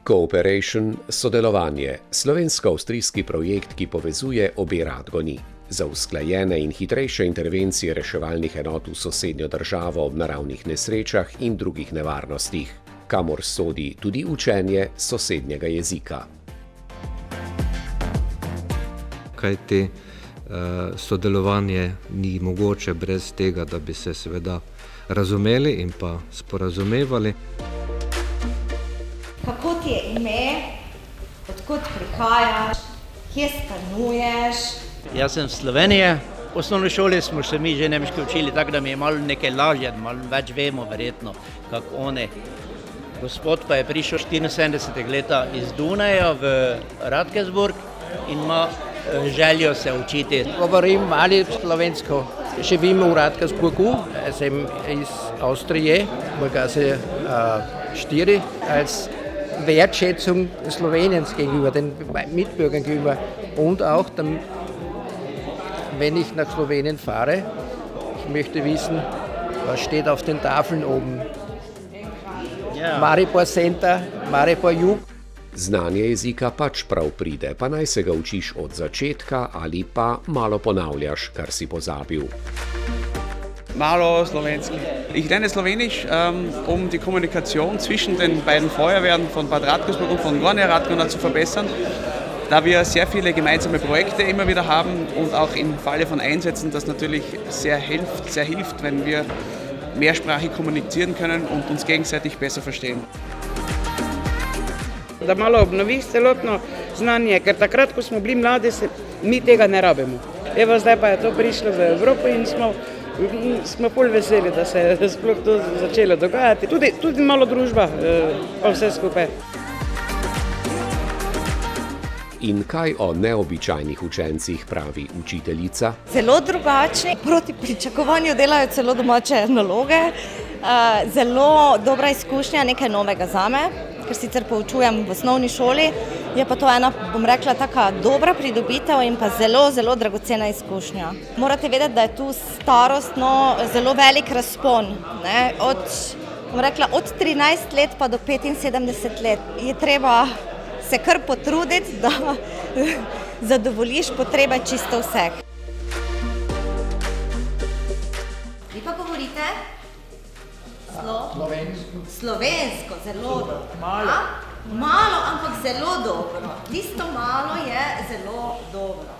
Cooperation, sodelovanje, slovensko-avstrijski projekt, ki povezuje obe Radgoni. Za usklajene in hitrejše intervencije reševalnih enot v sosednjo državo ob naravnih nesrečah in drugih nevarnostih, kamor sodi tudi učenje sosednjega jezika. Kajti sodelovanje ni mogoče brez tega, da bi se seveda razumeli in pa sporazumevali. Kako ti je ime, odkot prihajaš, kje stanuješ? Jaz sem iz Slovenije. V osnovni šoli smo se mi že nemški učili, tako da mi je malo nekaj lažje, malo več vemo verjetno, kako oni. Gospod pa je prišel 74 leta iz Dunaja v Radkersburg in ima željo se učiti. Govorim malo slovensko. Živim v Radkersburgu, sem iz Avstrije, Gasse 4, als Wertschätzung Sloweniens gegenüber, den Mitbürgern gegenüber und auch, wenn ich nach Slowenien fahre, ich möchte wissen, was steht auf den Tafeln oben. Ja. Maribor Center, Maribor Jug. Znanje jezika pač prav pride, pa naj se ga učiš od začetka ali pa malo ponavljaš, kar si pozabil. Malo slovenski. Ich lerne Slowenisch, die Kommunikation zwischen den beiden Feuerwehren von Bad Radkersburg und von Gornja Radgona zu verbessern, da wir sehr viele gemeinsame Projekte immer wieder haben und auch im Falle von Einsätzen das natürlich sehr hilft, wenn wir mehrsprachig kommunizieren können und uns gegenseitig besser verstehen. Da malo obnoviš celotno znanje, ker takrat, ko smo bili mladi, mi tega ne rabimo. Evo, zdaj pa je to prišlo v Evropo in smo bolj veseli, da se je sploh to začelo dogajati. Tudi malo družba, pa vse skupaj. In kaj o neobičajnih učencih pravi učiteljica? Zelo drugačni, proti pričakovanju delajo celo domače naloge. Zelo dobra izkušnja, nekaj novega zame, ker sicer poučujem v osnovni šoli. Je pa to ena, bom rekla, taka dobra pridobitev in pa zelo, zelo dragocena izkušnja. Morate vedeti, da je tu starostno zelo velik razpon. Od 13 let pa do 75 let je treba se kar potruditi, da zadovoljiš potrebe čisto vseh. Vi pa govorite? Slovensko, zelo dobro. Malo, ampak zelo dobro. Tisto malo je zelo dobro.